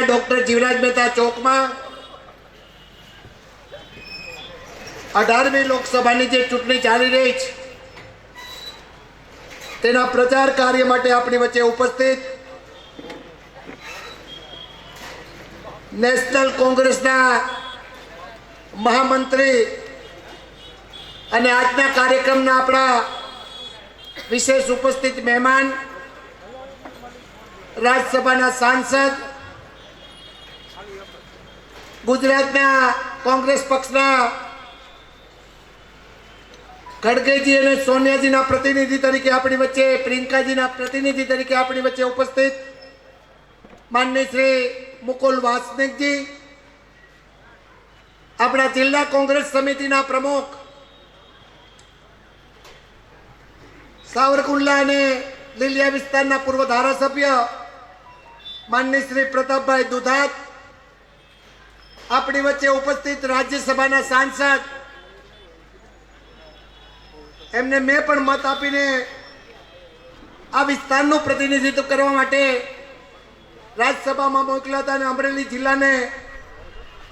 Doctor Jivraj Mehta ચોકમાં 18મી લોકસભાની જે ચૂંટણી ચાલી રહી છે તેના પ્રચાર કાર્ય માટે આપણી વચ્ચે ઉપસ્થિત નેશનલ કોંગ્રેસના મહામંત્રી અને આજના કાર્યક્રમના આપણા વિશેષ ઉપસ્થિત મહેમાન રાજ્યસભાના સાંસદ ગુજરાતના કોંગ્રેસ પક્ષના ખડગેજી અને સોનિયાજીના પ્રતિનિધિ તરીકે આપણી વચ્ચે પ્રિયંકાજીના પ્રતિનિધિ તરીકે આપણી વચ્ચે ઉપસ્થિત માનનીય શ્રી મુકુલ વાસનિકજી, આપણા જિલ્લા કોંગ્રેસ સમિતિના પ્રમુખ સાવરકુંડલા અને લીલિયા વિસ્તારના પૂર્વ ધારાસભ્ય માનનીય શ્રી પ્રતાપભાઈ દુધાત, આપણી વચ્ચે ઉપસ્થિત રાજ્યસભાના સાંસદ, એમને મેં પણ મત આપીને આ વિસ્તારનું પ્રતિનિધિત્વ કરવા માટે રાજ્યસભામાં મોકલ્યા હતા અને અમરેલી જિલ્લાને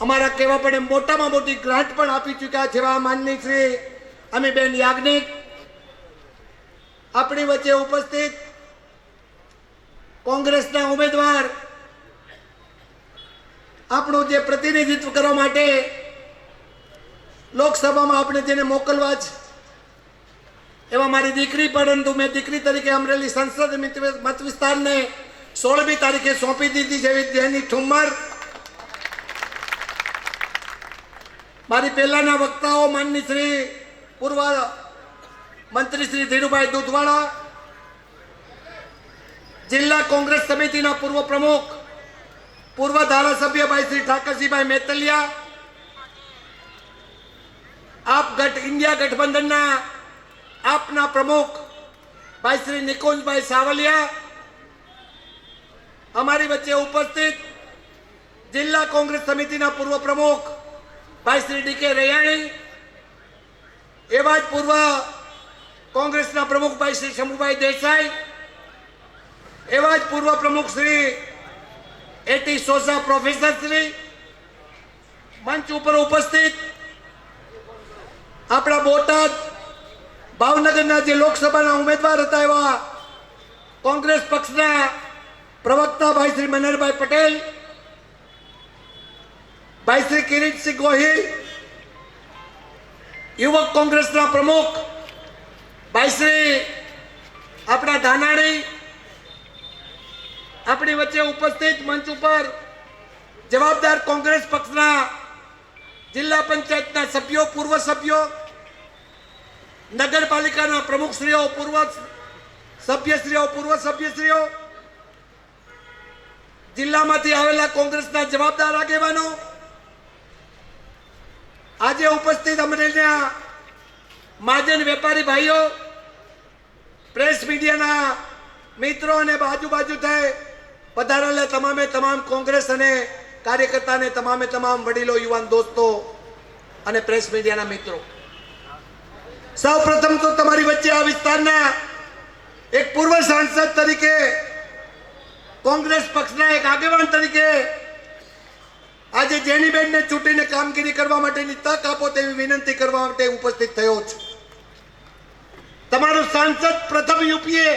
અમારા કહેવા પડે મોટામાં મોટી ગ્રાન્ટ પણ આપી ચૂક્યા છે એવા માનનીય શ્રી અમીબેન યાજ્ઞિક, આપણી વચ્ચે ઉપસ્થિત કોંગ્રેસના ઉમેદવાર, આપણું જે પ્રતિનિધિત્વ કરવા માટે લોકસભામાં આપણે જેને મોકલવા જ એવા મારી દીકરી, પરંતુ મેં દીકરી તરીકે અમરેલી સંસદ મત વિસ્તારને 16મી તારીખે સોંપી દીધી છે જેની ઠુમ્મર મારી પહેલાના વક્તાઓ માનની શ્રી પૂર્વ મંત્રી શ્રી ધીરુભાઈ દૂધવાળા, જિલ્લા કોંગ્રેસ સમિતિના પૂર્વ પ્રમુખ પૂર્વ ધારાસભ્ય ભાઈ શ્રી ઠાકરસિંહભાઈ મેતલિયા, ઇન્ડિયા ગઠબંધનના આપના પ્રમુખ ભાઈ શ્રી નિકુંજભાઈ સાવલિયા, અમારી વચ્ચે ઉપસ્થિત જિલ્લા કોંગ્રેસ સમિતિના પૂર્વ પ્રમુખ ભાઈ શ્રી ડી.કે. રૈયાણી, એવા જ પૂર્વ કોંગ્રેસના પ્રમુખ ભાઈ શ્રી શંભુભાઈ દેસાઈ, એવા જ પૂર્વ પ્રમુખ શ્રી એ.ટી. સોસા પ્રોફેસર શ્રી, મંચ ઉપર ઉપસ્થિત આપણા બોટાદ ભાવનગરના જે લોકસભાના ઉમેદવાર હતા એવા કોંગ્રેસ પક્ષના પ્રવક્તા ભાઈ શ્રી મનહરભાઈ પટેલ, ભાઈ શ્રી કિરીટસિંહ ગોહિલ, યુવક કોંગ્રેસના પ્રમુખ ભાઈ શ્રી આપણા ધાનાણી, આપણી વચ્ચે ઉપસ્થિત મંચ ઉપર જવાબદાર કોંગ્રેસ પક્ષના જિલ્લા પંચાયતના સભ્યો, પૂર્વ સભ્યો, નગરપાલિકાના પ્રમુખશ્રીઓ, પૂર્વ સભ્યશ્રીઓ, પૂર્વ સભ્યશ્રીઓ, જિલ્લામાંથી આવેલા કોંગ્રેસના જવાબદાર આગેવાનો, આજે ઉપસ્થિત અમરેલીના મહાજન વેપારી ભાઈઓ, પ્રેસ મીડિયાના મિત્રો અને બાજુ થઈ પધારેલા તમામે તમામ કોંગ્રેસ અને કાર્યકર્તાને તમામે તમામ વડીલો, યુવાન દોસ્તો અને પ્રેસ મીડિયાના મિત્રો, સૌ પ્રથમ તો તમારી વચ્ચે આ વિસ્તારના એક પૂર્વ સાંસદ તરીકે, કોંગ્રેસ પક્ષના એક આગેવાન તરીકે આજે જેનીબેનને ચૂંટીને કામગીરી કરવા માટેની તક આપો તેવી વિનંતી કરવા માટે ઉપસ્થિત થયો છું. તમારો સાંસદ પ્રથમ યુપીએ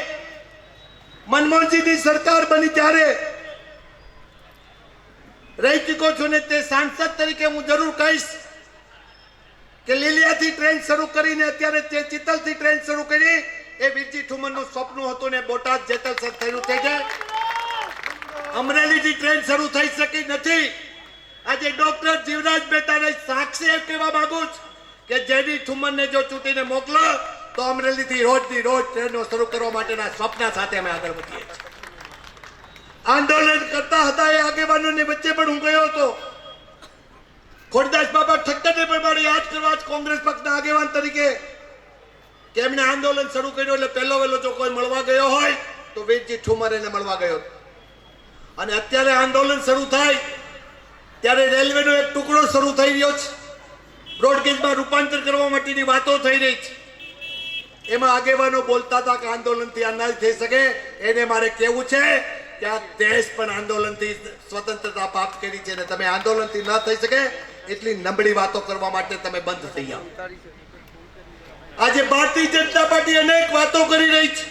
મનમોહનસિંહની સરકાર બની ત્યારે રહી ચૂક્યો છું ને તે સાંસદ તરીકે હું જરૂર કહીશ કે લીલિયાથી ટ્રેન શરૂ કરીને અત્યારે જે ચિત્તલથી ટ્રેન શરૂ કરી એ વીરજી ઠુમરનું સ્વપ્ન હતું ને બોટાદ જેતલસર થયું થઈ જાય. અમરેલીથી ટ્રેન શરૂ થઈ શકી નથી. આજે ડોક્ટર જીવરાજ મહેતાને સાક્ષી એમ કહેવા માંગુ છું કે જેની ઠુમરને જો ચૂંટીને મોકલો તો અમરેલીથી રોજની રોજ ટ્રેનો શરૂ કરવા માટેના સ્વપ્ન સાથે અમે આગળ વધીએ છીએ. આંદોલન કરતા હતા એ આગેવાનોની વચ્ચે પણ હું ગયો હતો. ખોડદાસ બાબા ઠક્કરને પણ મારે યાદ કરવા જ કોંગ્રેસ પક્ષના આગેવાન તરીકે કે એમણે આંદોલન શરૂ કર્યું એટલે પહેલો વહેલો જો કોઈ મળવા ગયો હોય તો વીરજી ઠુમર એને મળવા ગયો. અને અત્યારે આંદોલન શરૂ થાય ત્યારે રેલવેનો એક ટુકડો શરૂ થઈ રહ્યો છે, બ્રોડગેજમાં રૂપાંતર કરવા માટેની વાતો થઈ રહી છે. એમાં આગેવાનો બોલતા હતા કે આંદોલનથી આ નહીં થઈ શકે. એને મારે કહેવું છે કે આ દેશ પણ આંદોલનથી સ્વતંત્રતા પ્રાપ્ત કરી છે, અને તમે આંદોલનથી ન થઈ શકે એટલી નબળી વાતો કરવા માટે તમે બંધ થઈ જાઓ. આજે ભારતીય જનતા પાર્ટી અનેક વાતો કરી રહી છે,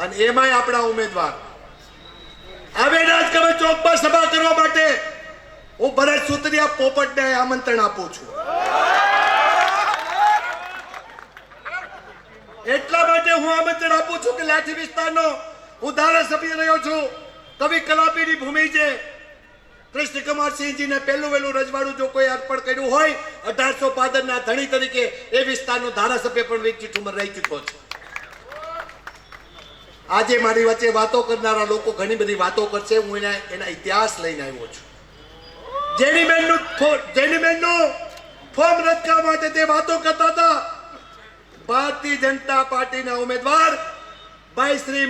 અને એમાંય આપણા ઉમેદવાર હવે રાજકમલ ચોકમાં સભા કરવા માટે હું ભરત સુતરિયા પોપટને આમંત્રણ આપું છું. એટલા માટે હું આમંત્રણ આપું છું કે લાઠી વિસ્તારનો હું ધારાસભ્ય રહ્યો છું. કવિ કલાપીની ભૂમિ છે. કૃષ્ણકુમારસિંહજીને પહેલું વહેલું રજવાડું જો કોઈ અર્પણ કર્યું હોય 1815 ના ધણી તરીકે એ વિસ્તારનો ધારાસભ્ય પણ વીરજી ઠુમર રહી ચૂક્યો છે. આજે મારી વચ્ચે વાતો કરનારા લોકો ઘણી બધી વાતો કરશે. હું એના ઇતિહાસ લઈને આવ્યો છું. જેનીબેનનું ફોર્મ રદ કરવા માટે તે વાતો કરતા હતા. ભારતીય જનતા પાર્ટીના ઉમેદવાર ભાઈ શ્રી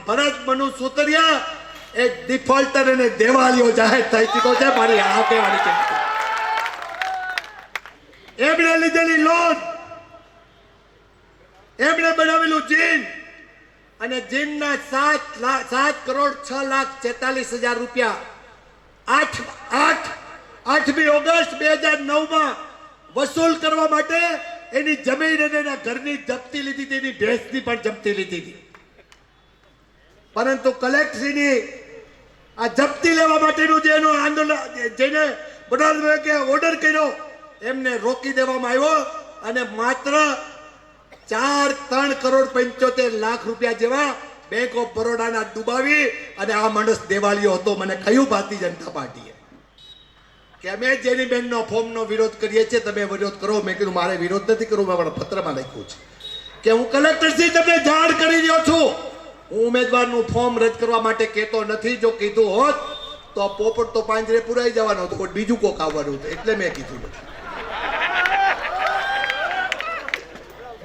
ભરત મનુ સુતરિયા એક ડિફોલ્ટર અને દેવાળીઓ જાહેર થઈ ચૂક્યો છે. મારી આ કહેવાની છે. એમણે લીધેલી લોન, એમણે બનાવેલું જીન, અને જીનના 7,06,46,000 રૂપિયા 8મી ઓગસ્ટ 2009 વસૂલ કરવા માટે એની જમીન અને એના ઘરની જપ્તી લીધી હતી, એની ભેંસની પણ જપ્તી લીધી હતી. પરંતુ કલેક્ટરશ્રીની આ જપ્તી લેવા માટેનું જે એનું આંદોલન, જેને બનાવકે ઓર્ડર કર્યો, એમને રોકી દેવામાં આવ્યો, અને માત્ર 4,03,75,00,000 રૂપિયા જેવા બેંક ઓફ બરોડાના ડૂબાવી અને આ માણસ દેવાળીઓ હતો. મને કહ્યું ભારતીય જનતા પાર્ટીએ કે અમે જેનીબેનનો ફોર્મનો વિરોધ કરીએ છીએ, તમે વિરોધ કરો. મેં કીધું મારે વિરોધ નથી કરવો. મેં મારા પત્રમાં લખ્યું છે કે હું કલેક્ટરશ્રી તમને જાણ કરી રહ્યો છું, હું ઉમેદવારનું ફોર્મ રદ કરવા માટે કહેતો નથી. જો કીધું હોત તો પોપટ તો પાંજરે પુરાઈ જવાનો હતો, કોઈ બીજું કોક આવવાનું હતું, એટલે મેં કીધું નથી.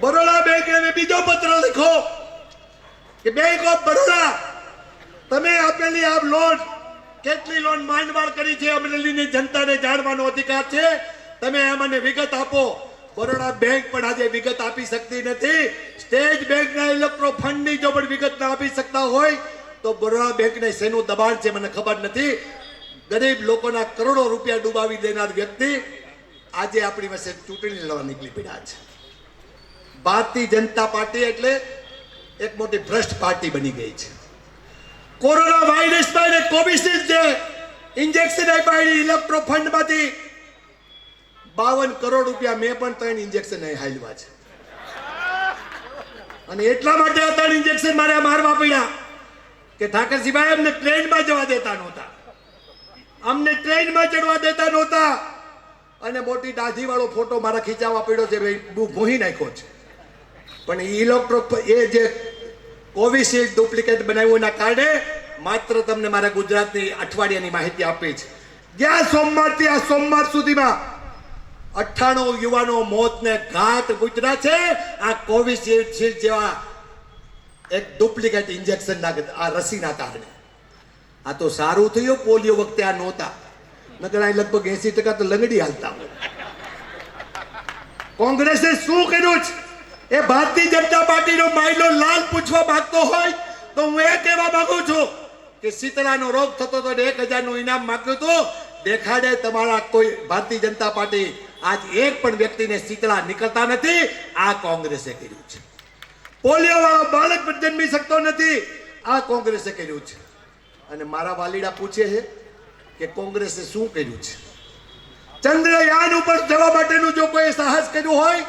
બરોડા બેંકને બીજો પત્ર લખો કે બેંક ઓફ બરોડા, તમે આપેલી આ લોન, કેટલી લોન માંડવાળ કરી છે, અમરેલીની જનતાને જાણવાનો અધિકાર છે. તમે અમને વિગત આપો. બરોડા બેંક પણ આજે વિગત આપી શકતી નથી. સ્ટેટ બેંકના ઇલેક્ટ્રો ફંડની જો પણ વિગત ના આપી શકતા હોય તો બરોડા બેંકને શેનું દબાણ છે મને ખબર નથી. ગરીબ લોકોના કરોડો રૂપિયા ડૂબાવી દેનાર વ્યક્તિ આજે આપણી પાસે ચૂંટણી લડવા નીકળી પડ્યા છે. ભારતીય જનતા પાર્ટી એટલે એક મોટી ભ્રષ્ટ પાર્ટી બની ગઈ છે. કોરોના વાયરસમાં એને કોવિશિલ્ડ જે ઇન્જેક્શન આપ્યા ઇલેક્ટ્રો ફંડમાંથી 52 કરોડ રૂપિયા મેં પણ 3 ઇન્જેક્શન હાલ્યા છે. અને એટલા માટે 3 ઇન્જેક્શન મારે મારવા પડ્યા કે ઠાકરસિંહભાઈ અમને ટ્રેનમાં જવા દેતા નહોતા, અમને ટ્રેનમાં ચડવા દેતા નહોતા. અને મોટી દાઢી વાળો ફોટો મારા ખીચાવા પડ્યો છે, ભૂહી નાખ્યો છે. પણ ઇલેક્ટ્રો એ જે કોવિશિલ્ડ ડુપ્લિકેટ બનાવ્યું એના કારણે માત્ર તમને મારા ગુજરાતની અઠવાડિયાની માહિતી આપી છે. જ્યાં સોમવારથી આ સોમવાર સુધીમાં 98 યુવાનો મોતને ઘાટ ગુજરા છે આ કોવિશિલ્ડ જેવા એક ડુપ્લિકેટ ઇન્જેક્શનના આ રસીના કારણે. આ તો સારું થયું પોલિયો વખતે આ નહોતા, નકર આ લગભગ 80% તો લંગડી હાલતા. કોંગ્રેસે શું કર્યું છે એ ભારતીય જનતા પાર્ટીનો માયલો લાલ પૂછવા માંગતો હોય તો હું એ કહેવા માંગુ છું કે શીતળાનો રોગ થતો તો 1,000 નું ઇનામ માંગ્યું હતું. દેખાડે તમારા કોઈ ભારતીય જનતા પાર્ટી આજ એક પણ વ્યક્તિને શીતળા નીકળતા નથી. આ કોંગ્રેસે કર્યું છે. પોલિયો વાળો બાળક પણ જન્મી શકતો નથી. આ કોંગ્રેસે કર્યું છે. અને મારા વાલીડા પૂછે છે કે કોંગ્રેસે શું કર્યું છે. ચંદ્રયાન ઉપર જવા માટેનું જો કોઈ સાહસ કર્યું હોય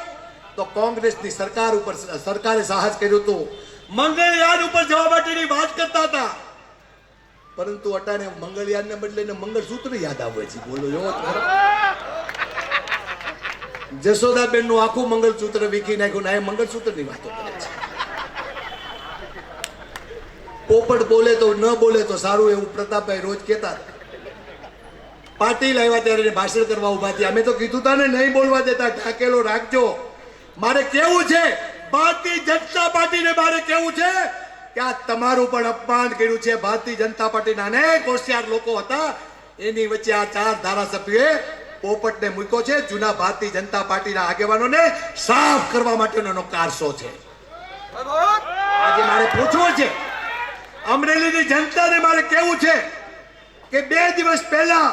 તો કોંગ્રેસની સરકારે સાહસ કર્યું હતું. મંગળયાન ઉપર જવા માટેની વાત કરતા હતા, પરંતુ અટાણે મંગળયાનને બદલે મંગળસૂત્ર યાદ આવે છે. બોલો જો જશોદાબેન નું આખું મંગળસૂત્ર વીખી નાખ્યું ને એ મંગળસૂત્રની વાતો કરે છે. પોપટ બોલે તો ન બોલે તો સારું, એવું પ્રતાપભાઈ રોજ કહેતા. પાટીલ આવ્યા ત્યારે ભાષણ કરવા ઉભા થયા. અમે તો કીધું તા ને નહીં બોલવા દેતા, ઢાકેલો રાખજો. મારે કેવું છે ભારતીય જનતા પાર્ટીને, મારે કેવું છે કે આ તમારું પણ અપમાન કર્યું છે. ભારતીય જનતા પાર્ટીના અનેક હોશિયાર લોકો હતા, એની વચ્ચે આ 4 ધારાસભ્યોએ પોપટને મૂક્યો છે. જૂના ભારતીય જનતા પાર્ટીના આગેવાનોને સાફ કરવા માટેનો કારસો છે. આજે મારે પૂછવું છે અમરેલીની જનતાને મારે કહેવું છે કે 2 દિવસ પહેલા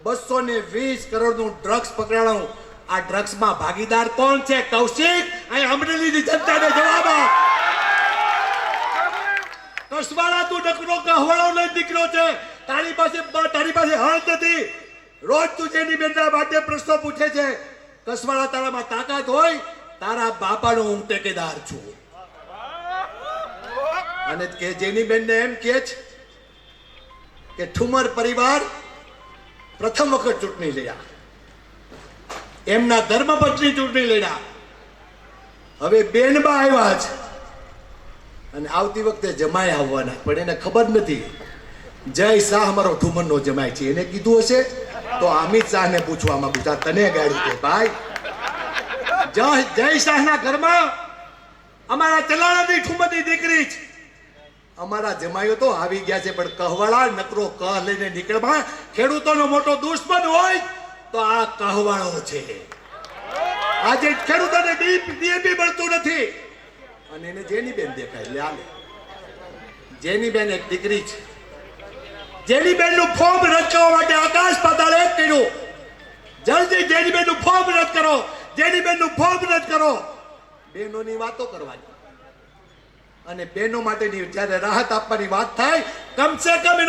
220 કરોડનું ડ્રગ્સ પકડાણું. આ ડ્રગ્સમાં ભાગીદાર કોણ છે? કૌશિક. અહીં અમરેલીની જનતાને જવાબ આપ. કસવાળા તું નકરો કહવાળો લઈ દીકરો છે. તારી પાસે હળ નથી. રોજ તું જેની બેનના માટે પ્રશ્નો પૂછે છે. કસવાળા તારામાં તાકાત હોય, તારા બાપાનો હું ટેકેદાર છું. અને કે જેની બેનને એમ કહે છે કે ઠુમર પરિવાર પ્રથમ વખત ચૂંટણી લડ્યા, એમના ધર્મપત્ની ચૂંટણી લડ્યા. હવે બેનબા આવ્યા છે અને આવતી વખતે જમાઈ આવવાના, પણ એને ખબર નથી જય શાહ અમારો ઠુમરનો જમાઈ છે. એને કીધું હશે તો અમિત શાહને પૂછવા માંગુ છું, તને ગાડી દે ભાઈ. જય શાહના ઘરમાં અમારા ચલાણાની ઠુમરની દીકરી છે. અમારા જમાઈઓ તો આવી ગયા છે, પણ કહવાળા નકરો કહ લઈને નીકળવા. ખેડૂતોનો મોટો દુશ્મન હોય તો આ કહવાળો છે. આજે ખેડૂતોને ડીએપી મળતું નથી અને એને જેની બેન દેખાય લે આલે. જેની બેન એક દીકરી છે. જેની બેન નું ફોર્મ રદ કરવા માટે આકાશ પાતાળ એક કર્યું. જલ્દી જેની બેન નું ફોર્મ રદ કરો, જેની બેન નું ફોર્મ રદ કરો. બહેનોની વાતો કરવાની અને બહેનો માટેની જ્યારે રાહત આપવાની વાત થાય, કમસે કમ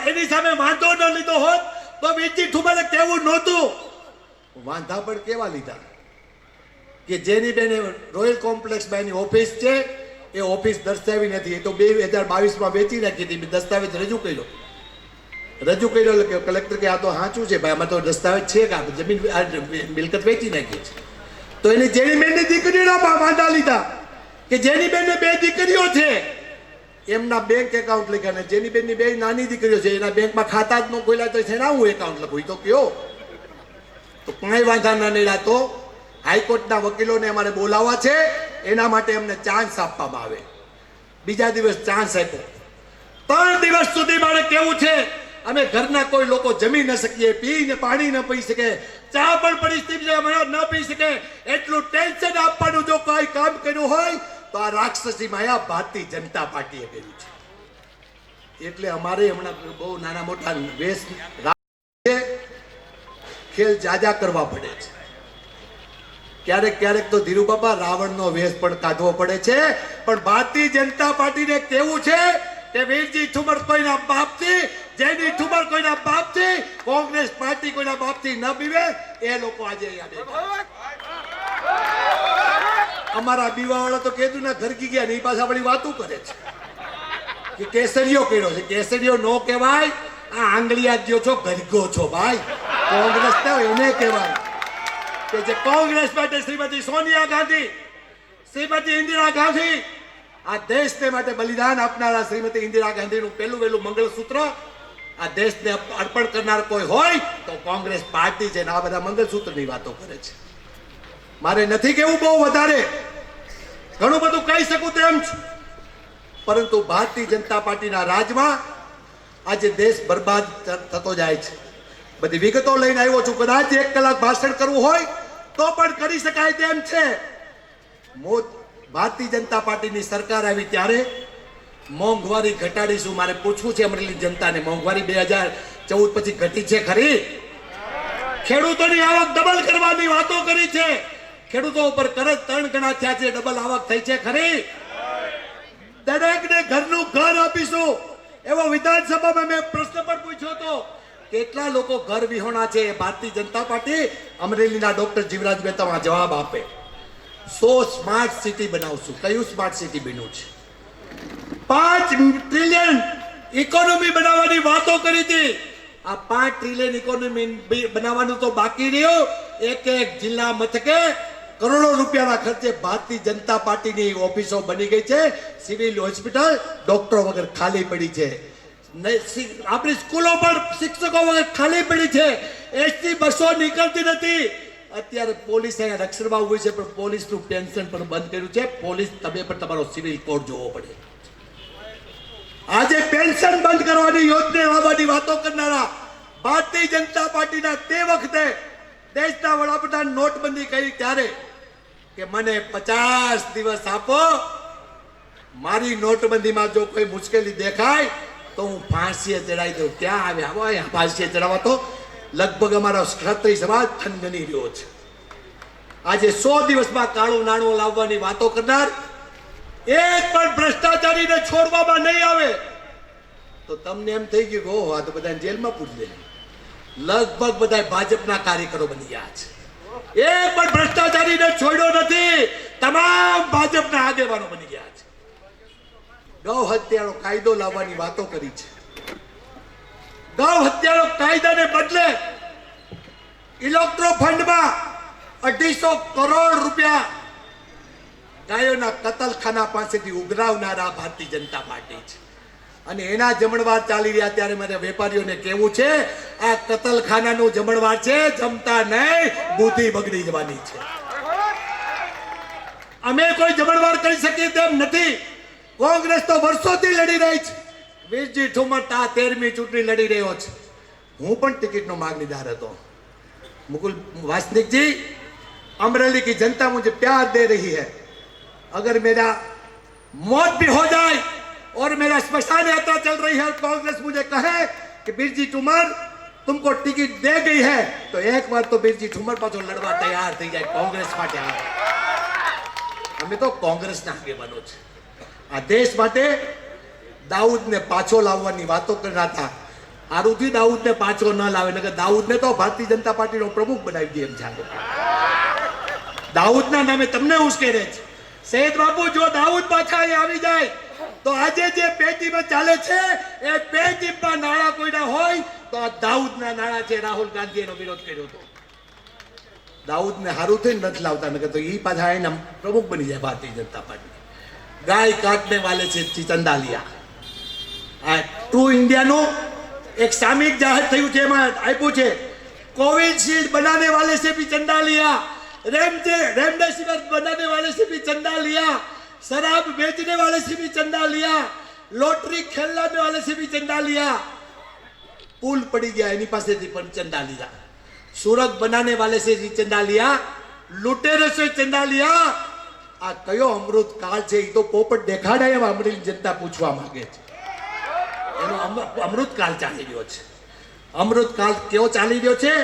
એની સામે વાંધો ન લીધો હોત તો બીજી ઠુમરે કેવું નહોતું. વાંધા પણ કેવા લીધા કે જેની બેને રોયલ કોમ્પ્લેક્સમાં એની ઓફિસ છે, એ ઓફિસ દર્શાવી નથી. એ તો 2022માં વેચી નાખી હતી. દસ્તાવેજ રજૂ કર્યો એટલે કે કલેક્ટર કે આ તો સાચું છે ભાઈ, આમાં તો દસ્તાવેજ છે કે આ જમીન મિલકત વેચી નાખી છે. તો એની જેની બેનની દીકરીઓના વાંધા લીધા કે જેની બેનને 2 દીકરીઓ છે, એમના બેંક એકાઉન્ટ લખ્યા. અને જેની બેનની 2 નાની દીકરીઓ છે, એના બેંકમાં ખાતા જ ન ખોલ્યા તો એના હું એકાઉન્ટ લખું તો કયો? તો કાંઈ વાંધા ના નીડા. તો હાઈકોર્ટના વકીલોને અમારે બોલાવવા છે, એના માટે અમને ચાન્સ આપવામાં આવે. બીજા દિવસ ચાન્સ આપ્યો. 3 દિવસ સુધી મારે કેવું છે અમે ઘરના કોઈ લોકો જમી ન શકીએ, પીને પાણી ન પી શકે, ચા પણ પરિસ્થિતિમાં ન પી શકે, એટલું ટેન્શન આપવાનું જો કોઈ કામ કર્યું હોય તો આ રાક્ષસી માયા ભારતીય જનતા પાર્ટીએ કર્યું છે. એટલે અમારે હમણાં બહુ નાના મોટા વેશ ખેલ જાજા કરવા પડે છે. ક્યારેક તો ધીરુ બાપા રાવણનો વેશ પણ કાઢવો પડે છે. પણ ભારતીય જનતા પાર્ટીને કેવું છે કે વીરજી ઠુમર કોઈના બાપથી, જેની ઠુમર કોઈના બાપથી, કોંગ્રેસ પાર્ટી કોઈના બાપથી ન બીવે. એ લોકો આજે અમારા બીવાવાળા તો કીધું ના ઘરકી ગયા, ની પાછા આપણી વાતું કરે છે કે કેસરીઓ કર્યો છે. કેસરીઓ નો કહેવાય, આ આંગળીયા દ્યો છો, ગરગો છો ભાઈ. કોંગ્રેસ તો એને કહેવાય કે જે કોંગ્રેસ માટે શ્રીમતી સોનિયા ગાંધી, શ્રીમતી ઇન્દિરા ગાંધી, આ દેશને માટે બલિદાન આપનારા શ્રીમતી ઇન્દિરા ગાંધીનું પહેલું વહેલું મંગળસૂત્ર આ દેશને અર્પણ કરનાર કોઈ હોય તો કોંગ્રેસ પાર્ટી છે. આ બધા મંગળસૂત્રની વાતો કરે છે. મારે નથી કેવું બહુ વધારે, ઘણું બધું કહી શકું તેમ છું, પરંતુ ભારતીય જનતા પાર્ટીના રાજમાં આજે દેશ બરબાદ થતો જાય છે. બધી વિગતો લઈને આવ્યો છું. કદાચ 1 કલાક ભાષણ કરવું હોય તો પણ કરી શકાય તેમ છે. ભારતીય જનતા પાર્ટીની સરકાર આવી ત્યારે મોંઘવારી ઘટાડીશું. મારે પૂછવું છે અમરેલી જનતાને, મોંઘવારી 2014 પછી ઘટી છે ખરી? ખેડૂતોની આવક ડબલ કરવાની વાતો કરી છે. ખેડૂતો ઉપર કરજ 3 ગણા થયા છે, ડબલ આવક થઈ છે ખરી? દરેકને ઘરનું ઘર આપીશું એવો વિધાનસભામાં મેં પ્રશ્ન પણ પૂછ્યો હતો. કેટલા લોકો ઘર વિહોણા છે? ભારતીય જનતા પાર્ટી અમરેલીના ડોક્ટર જીવરાજ મહેતા જવાબ આપે. 100 સ્માર્ટ સિટી બનાવશું. કયું સ્માર્ટ સિટી બન્યું છે? 5 ટ્રિલિયન ઇકોનોમી બનાવવાની વાતો કરી હતી. આ 5 ટ્રિલિયન ઇકોનોમી બનાવવાનું તો બાકી રહ્યું. એક જિલ્લા મથકે કરોડો રૂપિયાના ખર્ચે ભારતીય જનતા પાર્ટીની ઓફિસો બની ગઈ છે. સિવિલ હોસ્પિટલ ડોક્ટરો વગર ખાલી પડી છે. આપણી સ્કૂલો પણ શિક્ષકો વગર ખાલી પડી છે. એસટી બસો નીકળતી નથી. અત્યારે પોલીસ અહીંયા રક્ષણમાં ઉભી છે, પણ પોલીસનું પેન્શન પણ બંધ કર્યું છે. પોલીસ તમે પણ તમારો સિવિલ કોડ જોવો પડે. આજે પેન્શન બંધ કરવાની યોજના લાવવાની વાતો કરનારા ભારતીય જનતા પાર્ટીના તે વખતે દેશના વડાપ્રધાન નોટબંધી કરી ત્યારે કે મને 50 દિવસ આપો, મારી નોટબંધીમાં જો કોઈ મુશ્કેલી દેખાય તો હું ફાંસીએ ચડાવી દઉં. ક્યાં આવે આવો અહીંયા ફાંસીએ ચડાવવા તો લગભગ અમારો ક્ષત્રિય સમાજ થનગની રહ્યો છે. આજે 100 દિવસમાં કાળું નાણું લાવવાની વાતો કરનાર એક પણ ભ્રષ્ટાચારીને છોડવામાં નહીં આવે તો તમને એમ થઈ ગયું કે ઓહો આ તો બધાને જેલમાં પૂરી દે. લગભગ બધા ભાજપના કાર્યકરો બની ગયા છે. એક પણ ભ્રષ્ટાચારીને છોડ્યો નથી. તમામ ભાજપના આગેવાનો બની ગયા છે. ગૌ હત્યાનો કાયદો લાવવાની વાતો કરી છે. ગૌ હત્યાનો કાયદાને બદલે ઇલેક્ટ્રો ફંડમાં 250 કરોડ રૂપિયા ગાયોના કતલખાના પાસેથી ઉઘરાવનારા ભારતીય જનતા પાર્ટી છે. અને એના જમણવાર ચાલી રહ્યા ત્યારે મારે વેપારીઓને કહેવું છે આ કતલખાનાનું જમણવાર છે, જમતા નહીં, બુદ્ધિ બગડી જવાની છે. અમે કોઈ જમણવાર કરી શકીએ તેમ નથી. કોંગ્રેસ તો વર્ષોથી લડી રહી છે. વીરજી ઠુમર 13મી ચૂંટણી લડી રહ્યો છે. હું પણ ટિકિટનો માગણીદાર હતો. मुकुल वासनिक जी, अमरेली की जनता मुझे प्यार दे रही है. अगर मेरा मौत भी हो जाए और मेरा स्मशान यात्रा चल रही है और कांग्रेस मुझे कहे कि बिरजी ठुमर तुमको टिकट दे गई है तो एक बार तो बिरजी ठुमर पाछो लड़वा तैयार थी जाए कांग्रेस માટે. અમે તો કોંગ્રેસના આગેવાનો છે. આ દેશ માટે દાઉદને પાછો લાવવાની વાતો કરતા હતા. આરુથી દાઉદને પાછો ન લાવે નકર દાઉદને તો ભારતીય જનતા પાર્ટીનો પ્રમુખ બનાવી દે એમ છે. દાઉદના નામે તમને ઉશ્કેરે છે. સૈયદ બાપુ જો દાઉદ પાછા અહીં આવી જાય તો આજે જે પેટીમાં ચાલે છે એ પેટીમાં નાણાં કોઈના હોય તો આ દાઉદના નાણાં છે. રાહુલ ગાંધી એનો વિરોધ કર્યો હતો. દાઉદને હારું થઈને નથી લાવતા નકર તો એ પાછા એના પ્રમુખ બની જાય ભારતીય જનતા પાર્ટી. ગાય કાટને વાલે છે ચંદા लिया. આ ટ્રુ ઇન્ડિયાનું एक सामयिक जाहिर થયું છે. એમાં આપ્યું છે कोविशील्ड बनाने वाले से भी चंदा लिया, रेमडेसिविर बनाने वाले से भी चंदा लिया, शराब बेचने वाले से भी चंदा लिया, लॉटरी खेलने वाले से भी चंदा लिया. पुल पड़ी गया एनी पासेથી પણ चंदा लिया. सूरत बनाने वाले से भी चंदा लिया, लुटेरे से चंदा लिया. આ કયો અમૃત કાળ છે એ તો પોપટ દેખાડાય એમ અમરેલી જનતા પૂછવા માંગે છે. એનો અમૃત કાળ ચાલી રહ્યો છે. અમૃત કાળ કેવો ચાલી રહ્યો છે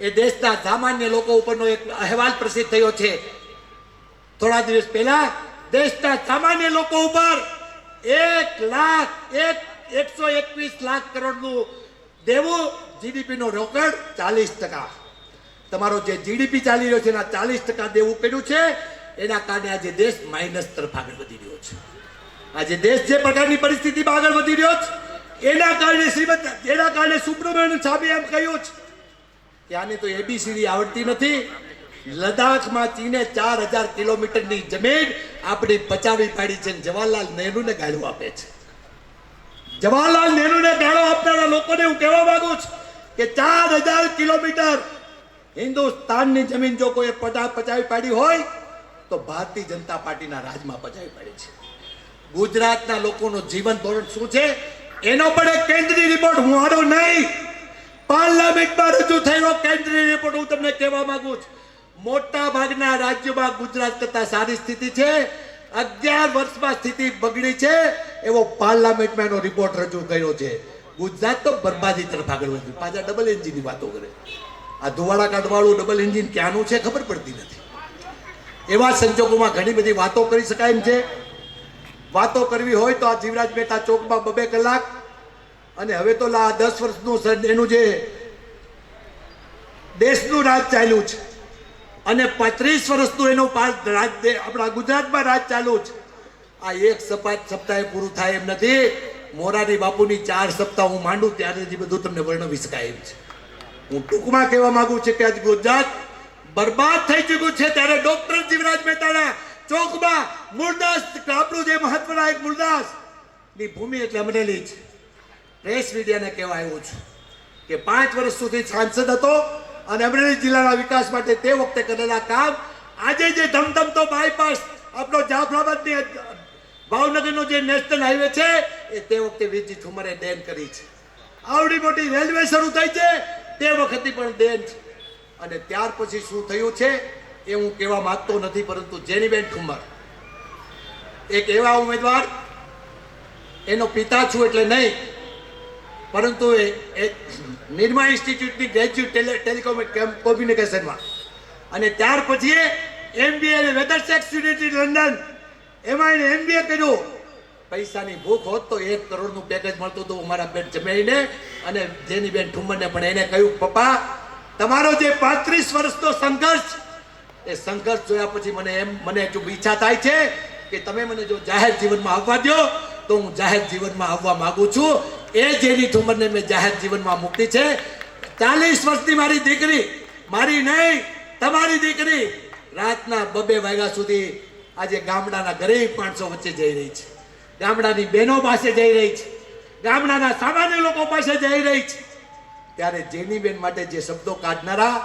એ દેશના સામાન્ય લોકો ઉપરનો એક અહેવાલ પ્રસિદ્ધ થયો છે. થોડા દિવસ પહેલા દેશના સામાન્ય લોકો ઉપર 121 લાખ કરોડનું દેવું, જીડીપી નો રોકડ 40%. તમારો જે જીડીપી ચાલી રહ્યો છે એના 40% દેવું પડ્યું છે. એના કારણે આજે દેશ માઇનસ તરફ આગળ વધી રહ્યો છે. આજે દેશ જે પ્રકારની પરિસ્થિતિમાં આગળ વધી રહ્યો છે એના કારણે સુબ્રમણ્યમ સાહેબે એમ કહ્યું છે કે આને તો એબીસીડી આવડતી નથી. લદ્દાખમાં ચીને 4000 કિલોમીટરની જમીન આપણી પચાવી પાડી છે. જવાહરલાલ નહેરુને ગાળો આપે છે. જવાહરલાલ નહેરુને ગાળો આપનારા લોકોને હું કહેવા માંગુ છું કે 4000 કિલોમીટર હિન્દુસ્તાનની જમીન જો કોઈ પચાવી પાડી હોય તો ભારતીય જનતા પાર્ટીના રાજમાં પચાવી પાડી છે. ગુજરાતના લોકોનું જીવન ધોરણ શું છે એનો પણ એક કેન્દ્રીય રિપોર્ટ હું હારો નહીં, પાર્લામેન્ટમાં રજૂ થયેલો કેન્દ્રીય રિપોર્ટ હું તમને કહેવા માંગુ છું. મોટા ભાગના રાજ્યોમાં ગુજરાત કરતા સારી સ્થિતિ છે. 11 વર્ષમાં સ્થિતિ બગડી છે એવો પાર્લામેન્ટમાં એનો રિપોર્ટ રજૂ કર્યો છે. ગુજરાત તો બરબાદી તરફ આગળ વધ્યું. પાછા ડબલ એન્જિનની વાતો કરે. આ ધુવાડા કાઢવાળું ડબલ એન્જિન ક્યાંનું છે ખબર પડતી નથી. એવા સંજોગોમાં ઘણી બધી વાતો કરી શકાય એમ છે. વાતો કરવી હોય તો આ જીવરાજ મહેતા ચોકમાં 2 કલાક, અને હવે તો 10 વર્ષનું એનું જે દેશનું રાજ ચાલ્યું છે અને 35 વર્ષનું એનું આપણા ગુજરાતમાં રાજ ચાલુ છે. આ એક સપ્તાહે પૂરું થાય એમ નથી. મોરારી બાપુની 4 સપ્તાહ હું માંડું ત્યારે જ બધું તમને વર્ણવી શકાય એમ છે. હું ટૂંકમાં કહેવા માંગુ છું કે આજ ગુજરાત બરબાદ થઈ ચૂક્યું છે ત્યારે ડોક્ટર જીવરાજ મહેતાના ચોકમાં મુરદાસ, આપણું જે મહત્વના એક મુરદાસ ની ભૂમિ એટલે અમરેલી છે. પ્રેસ મીડિયાને કહેવા આવ્યું છું કે 5 વર્ષ સુધી સાંસદ હતો અને અમરેલી જિલ્લાના વિકાસ માટે તે વખતે કરેલા કામ આજે જે ધમધમતો બાયપાસ આપણો જાફરાબાદની ભાવનગરનો જે નેશનલ હાઈવે છે એ તે વખતે વીરજી ઠુમરે દેન કરી છે. આવડી મોટી રેલવે શરૂ થઈ છે તે વખતે પણ દેન છે. અને ત્યાર પછી શું થયું છે એ હું કહેવા માંગતો નથી, પરંતુ જેનીબેન ઠુમર એક એવા ઉમેદવાર, એનો પિતા છું એટલે નહીં, પરંતુ એ નિર્મા ઇન્સ્ટિટ્યૂટની ગ્રેજ્યુએટ ટેલિકોમ્યુનિકેશનમાં, અને ત્યાર પછી MBA અને વેધરસેક્સ યુનિવર્સિટી લંડન, એમાં એને MBA કર્યું. પૈસાની ભૂખ હોત તો 1 કરોડનું પેકેજ મળતું હતું અમારા બેન જમાઈને અને જેની બેન ઠુમરને. પણ એને કહ્યું, પપ્પા તમારો જે 35 વર્ષનો સંઘર્ષ, એ સંઘર્ષ જોયા પછી મને જો ઈચ્છા થાય છે કે તમે મને જો જાહેર જીવનમાં આવવા દો તો હું જાહેર જીવનમાં આવવા માંગુ છું. એ જેની ઠુમરને મેં જાહેર જીવનમાં મૂકી છે. 40 વર્ષની મારી દીકરી, મારી નહીં તમારી દીકરી, રાતના 2 વાગ્યા સુધી આજે ગામડાના ગરીબ માણસો વચ્ચે જઈ રહી છે, ગામડાની બહેનો પાસે જઈ રહી છે, ગામડાના સામાન્ય લોકો પાસે જઈ રહી છે. ત્યારે જેની બેન માટે જે શબ્દો કાઢનારા,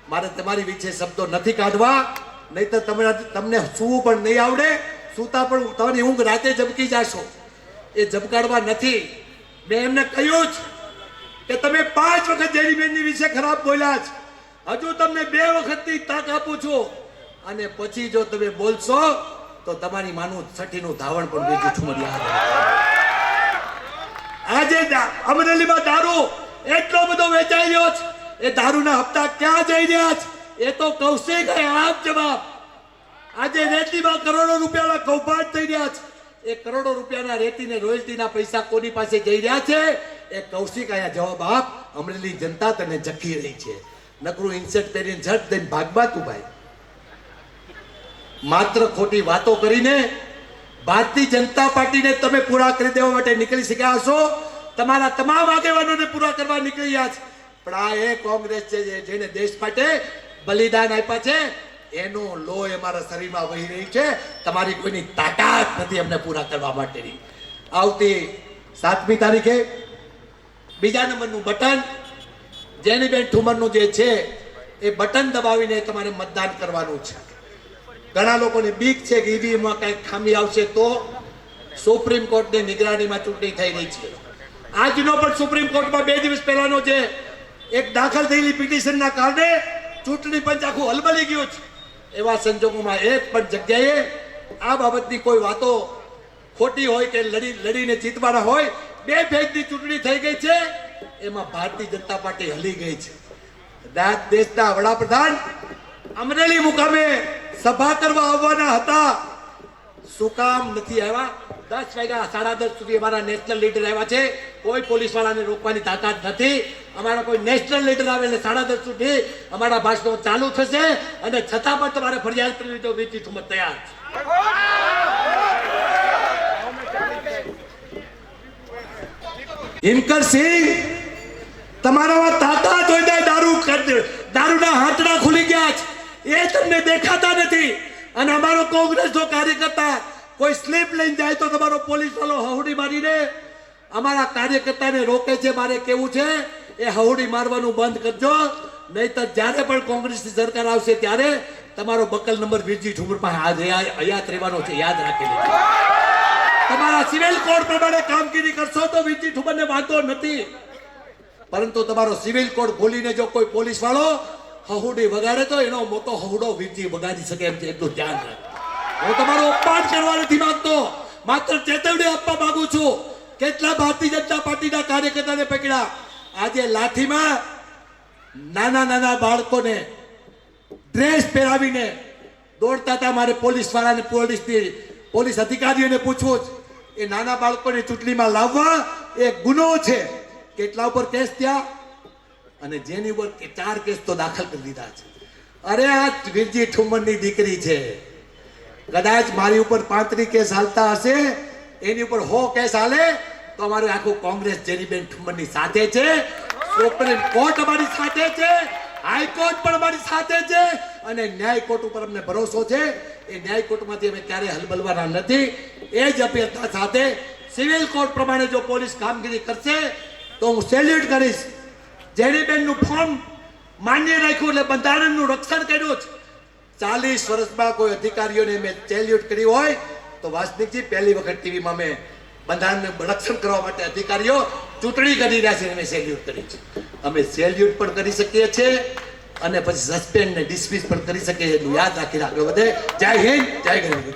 મારે તમારી વિશે શબ્દો નથી કાઢવા, નહીં તો તમને સૂવું પણ નહીં આવડે, સૂતા પણ તમારી ઊંઘ રાતે ઝબકી જાશો. એ ઝબકાડવા નથી. મેં એમને કહ્યું જ કે તમે 5 વખત જેની બેનની વિશે ખરાબ બોલ્યા છે, હજુ તમને 2 વખતની તક આપું છું, અને પછી જો તમે બોલશો તો તમારી માનું 6નું ધાવણ પણ બીજું ઠુમર યાદ. આજે અમરેલીમાં દારૂ એટલો બધો વેચાઈ રહ્યો છે, એ દારૂના હપ્તા ક્યાં જઈ રહ્યા છે એ તો કૌશિક આપ જવાબ. આજે રેતીમાં કરોડો રૂપિયાના કૌભાંડ થઈ રહ્યા છે. એ કરોડો રૂપિયાના રેતીને રોયલ્ટીના પૈસા કોની પાસે જઈ રહ્યા છે એ કૌશિક અહીંયા જવાબ આપ. અમરેલી જનતા તને જખી રહી છે. નકરું ઇન્સર્ટ પહેરીને ઝટ દઈને ભાગવા તું ભાઈ. માત્ર ખોટી વાતો કરીને ભારતીય જનતા પાર્ટીને તમે પૂરા કરી દેવા માટે નીકળી શક્યા હશો. તમારા તમામ આગેવાનોને પૂરા કરવા નીકળી ગયા છે. પણ આ એ કોંગ્રેસ છે જેને દેશ માટે બલિદાન આપ્યા છે, એનો લોહી અમારા શરીરમાં વહી રહી છે. તમારી કોઈની તાકાત નથી અમને પૂરા કરવા માટેની. આવતી 7મી તારીખે 2 નંબરનું બટન, જેની બેન ઠુમરનું જે છે એ બટન દબાવીને તમારે મતદાન કરવાનું છે. ઘણા લોકોને બીક છે કે ઈવીએમમાં કંઈક ખામી આવશે તો. સુપ્રીમ કોર્ટની નિગરાનીમાં ચૂંટણી થઈ રહી છે. આજનો પણ સુપ્રીમ કોર્ટમાં 2 દિવસ પહેલાનો જે એક દાખલ થયેલી પિટિશનના કારણે ચૂંટણી પંચ આખું હલબલી ગયું છે. એવા સંજોગોમાં એક પણ જગ્યાએ આ બાબતની કોઈ વાતો ખોટી હોય કે લડીને જીતવાના હોય, 2 ફેજની ચૂંટણી થઈ ગઈ છે. એમાં ભારતીય જનતા પાર્ટી હલી ગઈ છે. દેશના વડાપ્રધાન અમરેલી મુકામે સભા કરવા આવવાના હતા, શું કામ નથી આવ્યા? 10 વાગ્યા 10:30 સુધી અમારા નેશનલ લીડર આવ્યા છે. કોઈ પોલીસ વાળાને રોકવાની તાકાત નથી. અમારા કોઈ નેશનલ લીડર આવે એટલે 10:30 સુધી અમારા ભાષણો ચાલુ થશે, અને છતાં પણ તમારે ફરિયાદ કરવી તો વીટી ઠુમર તૈયાર છે. હિમકરસિંહ, તમારામાં તાકાત હોય તો દારૂના હાથડા ખુલી ગયા છે, એ તમને દેખાતા નથી. અને અમારો કોંગ્રેસનો કાર્યકર્તા કોઈ સ્લીપ લઈને જાય તો તમારો પોલીસ વાળો હહુડી મારીને અમારા કાર્યકર્તાને રોકે છે. મારે કેવું છે, એ હહુડી મારવાનું બંધ કરજો, નહીતર જ્યારે પણ કોંગ્રેસની સરકાર આવશે ત્યારે તમારો બકલ નંબર વીરજી ઠુમર પાસે હયાત રહેવાનો છે, યાદ રાખી લેજો. તમારા સિવિલ કોડ પ્રમાણે કામગીરી કરશો તો વીરજી ઠુમરને વાંધો નથી, પરંતુ તમારો સિવિલ કોડ ભૂલીને જો કોઈ પોલીસ વાળો હહુડી વગાડે તો એનો મોટો હહુડો વીરજી વગાડી શકે એમ છે, એટલું ધ્યાન રાખો. હું તમારો અપમાન કરવા નથી માંગતો, માત્ર ચેતવણી આપવા માંગુ છું. કેટલા ભારતીય જનતા પાર્ટીના કાર્યકર્તાને પકડ્યા. આજે લાઠીમાં નાના બાળકોને ડ્રેસ પહેરાવીને દોડતા હતા. મારે પોલીસ વાળાને પોલીસ અધિકારીઓને પૂછવું જ, એ નાના બાળકોને ચૂંટણીમાં લાવવા એ ગુનો છે. કેટલા ઉપર કેસ થયા, અને જેની ઉપર 4 કેસ તો દાખલ કરી દીધા છે. અરે આ વીરજી ઠુમરની દીકરી છે. કદાચ મારી ઉપર 35 કેસ હાલતા હશે, એની ઉપર 100 કેસ હાલે તો અમારું આખું કોંગ્રેસ જેનીબેન ઠુમરની સાથે છે. સુપ્રીમ કોર્ટ અમારી સાથે છે, હાઈકોર્ટ પણ અમારી સાથે છે, અને ન્યાય કોર્ટ ઉપર અમને ભરોસો છે. એ ન્યાય કોર્ટમાંથી અમે ક્યારેય હલબલવાના નથી. એ જ અપેક્ષા સાથે સિવિલ કોર્ટ પ્રમાણે જો પોલીસ કામગીરી કરશે તો હું સેલ્યુટ કરીશ. જેનીબેનનું ફોર્મ માન્ય રાખ્યું એટલે બંધારણનું રક્ષણ કર્યું છે. 40 વર્ષમાં કોઈ અધિકારીઓને મેં સેલ્યુટ કર્યું હોય તો વાસનિકજી પહેલી વખત ટીવીમાં મેં બંધારણનું રક્ષણ કરવા માટે અધિકારીઓ ચૂંટણી કરી રહ્યા છે, મેં સેલ્યુટ કરી છે. અમે સેલ્યુટ પણ કરી શકીએ છીએ અને પછી સસ્પેન્ડ ને ડિસમિસ પણ કરી શકીએ. એટલું યાદ રાખીને આગળ વધે. જય હિન્દ, જય ગરવી.